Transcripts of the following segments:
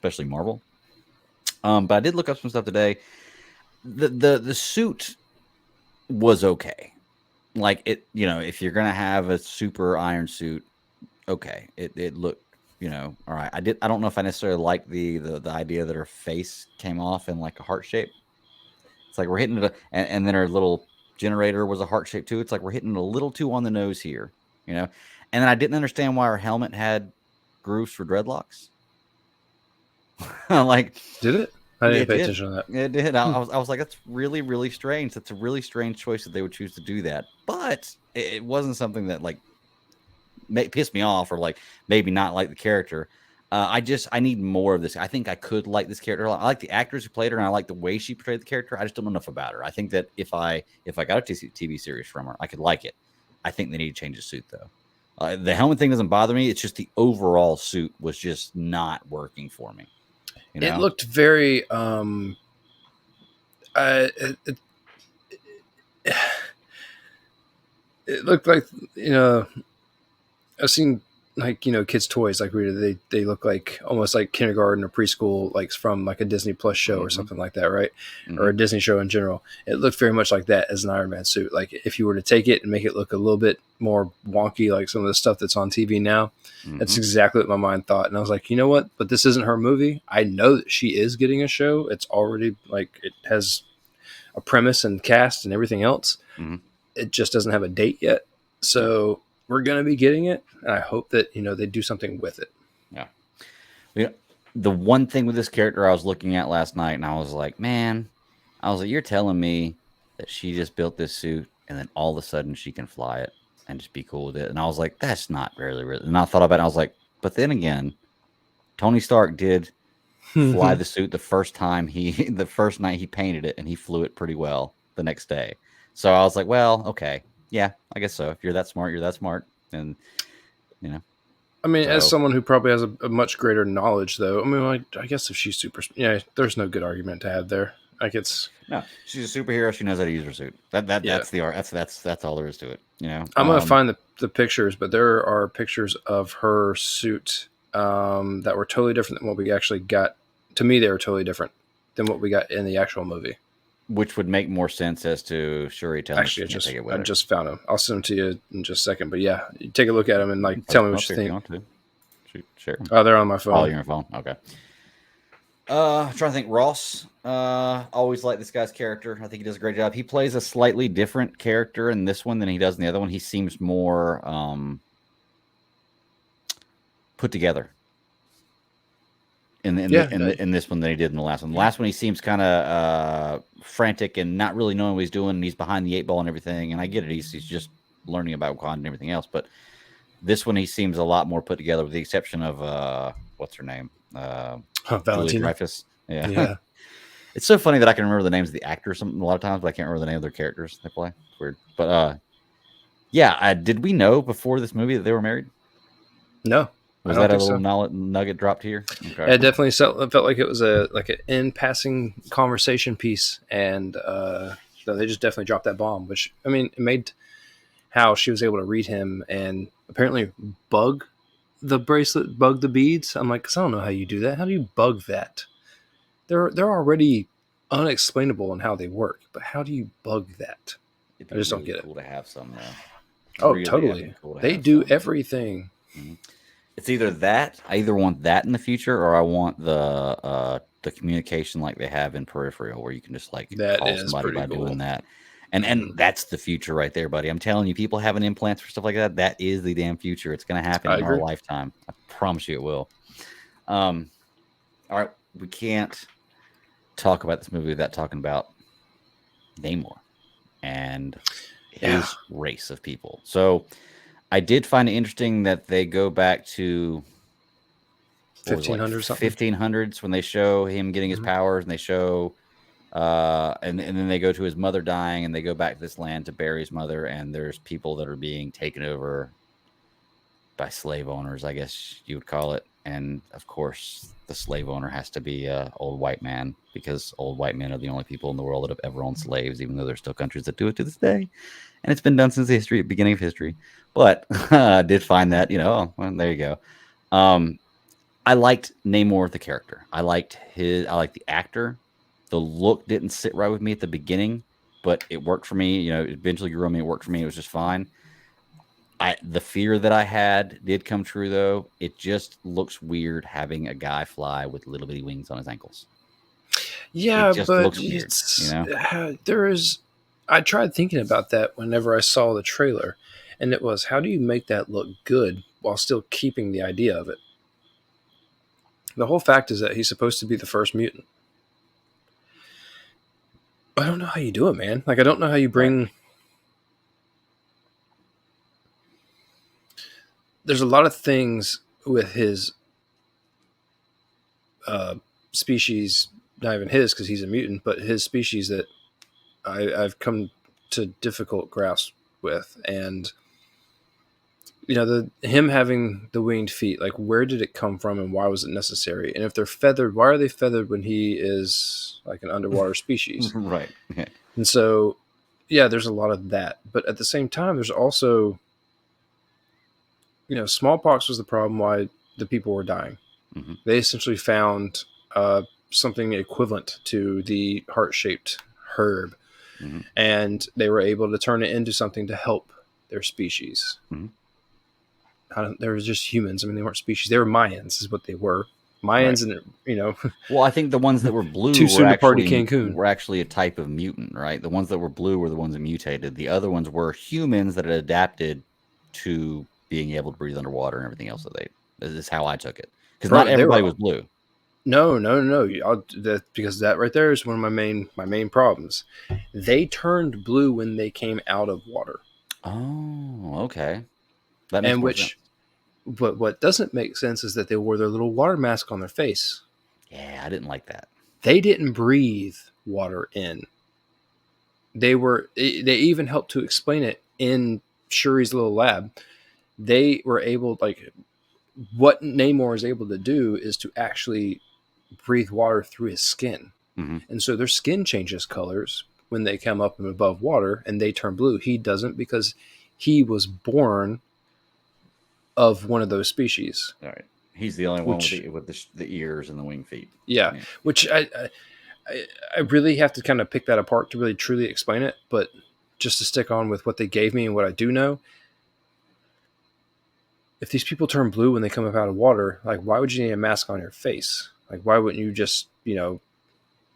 especially Marvel. But I did look up some stuff today. The suit was okay. Like it, if you're gonna have a super iron suit, okay, it looked, all right. I don't know if I necessarily like the idea that her face came off in like a heart shape. It's like we're hitting it, and then her little generator was a heart shape too. It's like we're hitting it a little too on the nose here, you know. And then I didn't understand why her helmet had grooves for dreadlocks. Like Did it? I didn't it pay did. attention to that. It did. I, Hmm. I was I was like, that's really, really strange. That's a really strange choice that they would choose to do that. But it wasn't something that like pissed me off or like maybe not like the character. I need more of this. I think I could like this character. I like the actors who played her, and I like the way she portrayed the character. I just don't know enough about her. I think that if I got a TV series from her, I could like it. I think they need to change the suit though. The helmet thing doesn't bother me. It's just the overall suit was just not working for me. You It know? looked very it, it, it looked like, I've seen, like, kids toys, like they look like almost like kindergarten or preschool, like from like a Disney Plus show or Mm-hmm. something like that, right? Or Mm-hmm. a Disney show in general. It looked very much like that as an Iron Man suit. Like if you were to take it and make it look a little bit more wonky, like some of the stuff that's on TV now, that's Mm-hmm. exactly what my mind thought. And I was like, you know what? But this isn't her movie. I know that she is getting a show. It's already, like, it has a premise and cast and everything else. Mm-hmm. It just doesn't have a date yet. Yeah. So we're going to be getting it. And I hope that, they do something with it. Yeah. You know, the one thing with this character I was looking at last night, and I was like, man, you're telling me that she just built this suit, and then all of a sudden she can fly it and just be cool with it. And I was like, that's not really. And I thought about it, and I was like, but then again, Tony Stark did fly the suit the first time the first night he painted it, and he flew it pretty well the next day. So I was like, well, okay, yeah, I guess so. If you're that smart, you're that smart, and you know, I mean, as so someone who probably has a much greater knowledge, though, I mean, I guess if she's super, yeah, there's no good argument to have there. Like it's, no, she's a superhero. She knows how to use her suit. yeah, That's the art. That's all there is to it. I'm gonna find the pictures, but there are pictures of her suit that were totally different than what we actually got. To me, they were totally different than what we got in the actual movie. which would make more sense as to Shuri telling us she Actually, can't take it with I her. just found them. I'll send them to you in just a second. But yeah, you take a look at them and You like can tell post me them what up you here if you think. want to. Shoot, share them. Oh, they're on my Oh, phone. you're on your phone. Okay. I'm trying to think. Ross. Always like this guy's character. I think he does a great job. He plays a slightly different character in this one than he does in the other one. He seems more put together Yeah, in this one than he did in the last one. The last one he seems kind of frantic and not really knowing what he's doing, and he's behind the eight ball and everything. And I get it; he's just learning about Wakanda and everything else. But this one he seems a lot more put together, with the exception of what's her name, Julia Valentina. Dreyfus. Yeah, Yeah. it's so funny that I can remember the names of the actors a lot of times, but I can't remember the name of their characters they play. It's weird, but yeah. Did we know before this movie that they were married? No, I Was don't that a think little so. nugget dropped here? Okay. Yeah, it definitely felt like it was an in passing conversation piece, and no, they just definitely dropped that bomb. Which, I mean, it made how she was able to read him and apparently bug the bracelet, bug the beads. I'm like, 'cause I don't know how you do that. How do you bug that? They're already unexplainable in how they work, but how do you bug that? It'd I be just don't really get it. cool to have some, though. Oh, Really, that'd totally. be cool to They have do some. everything. Mhm. It's either that. I either want that in the future, or I want the communication like they have in Peripheral, where you can just like That call is somebody pretty by doing cool. that. And that's the future right there, buddy. I'm telling you, people having implants for stuff like that. That is the damn future. It's going to happen I in our agree. lifetime. I promise you, it will. Um, all right, we can't talk about this movie without talking about Namor and Yeah, his race of people. So I did find it interesting that they go back to what was it, like 1500 something. 1500s when they show him getting his Mm-hmm. powers, and they show and then they go to his mother dying, and they go back to this land to bury his mother, and there's people that are being taken over by slave owners, I guess you would call it. And of course, the slave owner has to be a old white man, because old white men are the only people in the world that have ever owned slaves, even though there's still countries that do it to this day. And it's been done since the beginning of history. But I did find that, well, there you go. Um, I liked Namor the character. I liked the actor. The look didn't sit right with me at the beginning, but it worked for me. Eventually grew on me. It worked for me. It was just fine. The fear that I had did come true though. It just looks weird having a guy fly with little bitty wings on his ankles. It Yeah, just but looks weird, there is. I tried thinking about that whenever I saw the trailer, and it was, how do you make that look good while still keeping the idea of it? The whole fact is that he's supposed to be the first mutant. I don't know how you do it, man. Like, I don't know how you Right. bring. There's a lot of things with his uh, species, not even his because he's a mutant, but his species that I've come to difficult grasp with, and him having the winged feet, like, where did it come from and why was it necessary? And if they're feathered, why are they feathered when he is like an underwater species? Right. Yeah. And so, yeah, there's a lot of that, but at the same time, there's also, smallpox was the problem why the people were dying. Mm-hmm. They essentially found something equivalent to the heart-shaped herb, Mm-hmm. and they were able to turn it into something to help their species. Mm-hmm. They were just humans. I mean, they weren't species. They were Mayans, is what they were. Mayans, Right. and Well, I think the ones that were blue too soon to party Cancun. were actually a type of mutant, right? The ones that were blue were the ones that mutated. The other ones were humans that had adapted to being able to breathe underwater and everything else. This is how I took it, because not Bro, they everybody were was blue. no. Because that right there is one of my main problems. They turned blue when they came out of water. Oh, okay, that makes And more sense. but what doesn't make sense is that they wore their little water mask on their face. Yeah, I didn't like that. They didn't breathe water in. They even helped to explain it in Shuri's little lab. They were able, like, what Namor is able to do is to actually breathe water through his skin. Mm-hmm. And so their skin changes colors when they come up and above water and they turn blue. He doesn't, because he was born of one of those species. All right, he's the only one Which, with the ears and the wing feet. yeah, Yeah. which I really have to kind of pick that apart to really truly explain it. But just to stick on with what they gave me and what I do know, if these people turn blue when they come up out of water, like, why would you need a mask on your face? Like, why wouldn't you just,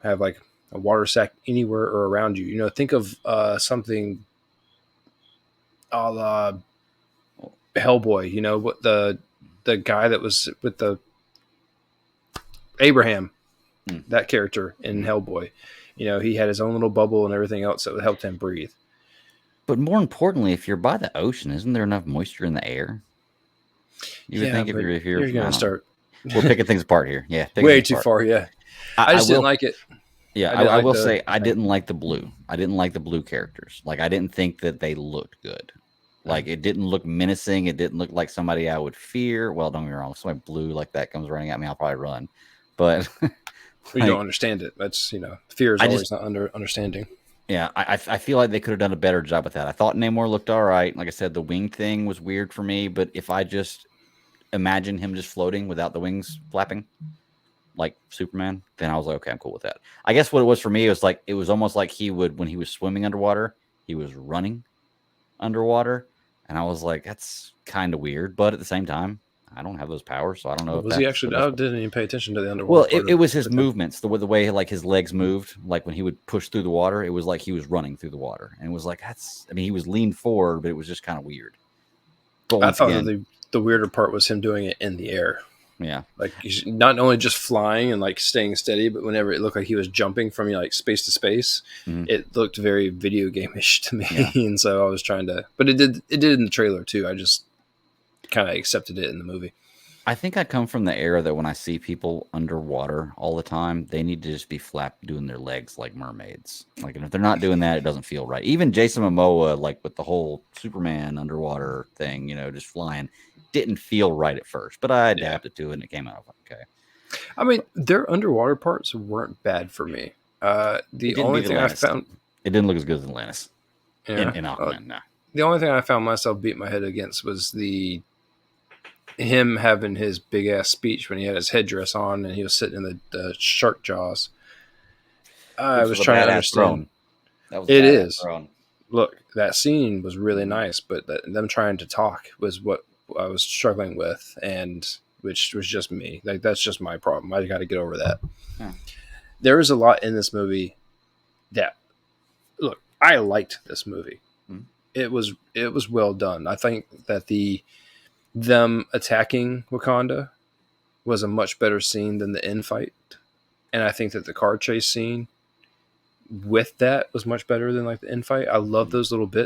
have like a water sack anywhere or around you? Think of something a la Hellboy, what the guy that was with the Abraham, that character in Hellboy. He had his own little bubble and everything else that helped him breathe. But more importantly, if you're by the ocean, isn't there enough moisture in the air? You would think if you're going to start. We're picking things apart here. Yeah, way too far. Yeah, I just didn't like it. Yeah, I will say I didn't like the blue. I didn't like the blue characters. Like, I didn't think that they looked good. Like, it didn't look menacing. It didn't look like somebody I would fear. Well, don't get me wrong. If somebody blue like that comes running at me, I'll probably run. But you don't understand it. That's fear is always not understanding. Yeah, I feel like they could have done a better job with that. I thought Namor looked all right. Like I said, the wing thing was weird for me. But if I just imagine him just floating without the wings flapping, like Superman, then I was like, okay, I'm cool with that. I guess what it was for me was like, it was almost like he would, when he was swimming underwater, he was running underwater, and I was like, that's kind of weird. But at the same time, I don't have those powers, so I don't know. Was he actually? I didn't even pay attention to the underwater. Well, it was his movements, the way like his legs moved, like when he would push through the water, it was like he was running through the water, and it was like, he was leaned forward, but it was just kind of weird. But I thought the weirder part was him doing it in the air. Yeah, like, he's not only just flying and like staying steady, but whenever it looked like he was jumping from like space to space, it looked very video game-ish to me. Yeah. And so I was trying to, but it did in the trailer too. I just kind of accepted it in the movie. I think I come from the era that when I see people underwater all the time, they need to just be doing their legs like mermaids. Like, and if they're not doing that, it doesn't feel right. Even Jason Momoa, like with the whole Superman underwater thing, just flying, didn't feel right at first. But I adapted to it, and it came out okay. I mean, their underwater parts weren't bad for me. The only thing I found, it didn't look as good as Atlantis. In Aquaman, no. The only thing I found myself beat my head against was the him having his big ass speech when he had his headdress on and he was sitting in the shark jaws. I Which was was a trying to badass understand. throne. That was a It badass is. throne. Look, that scene was really Mhm. nice, but them trying to talk was what I was struggling with, and which was just me. Like that's just my problem. I got to get over that. Yeah. There is a lot in this movie that look. I liked this movie. Mhm. It was well done. I think that them attacking Wakanda was a much better scene than the end fight, and I think that the car chase scene with that was much better than like the end fight. I love Mhm. those little bits.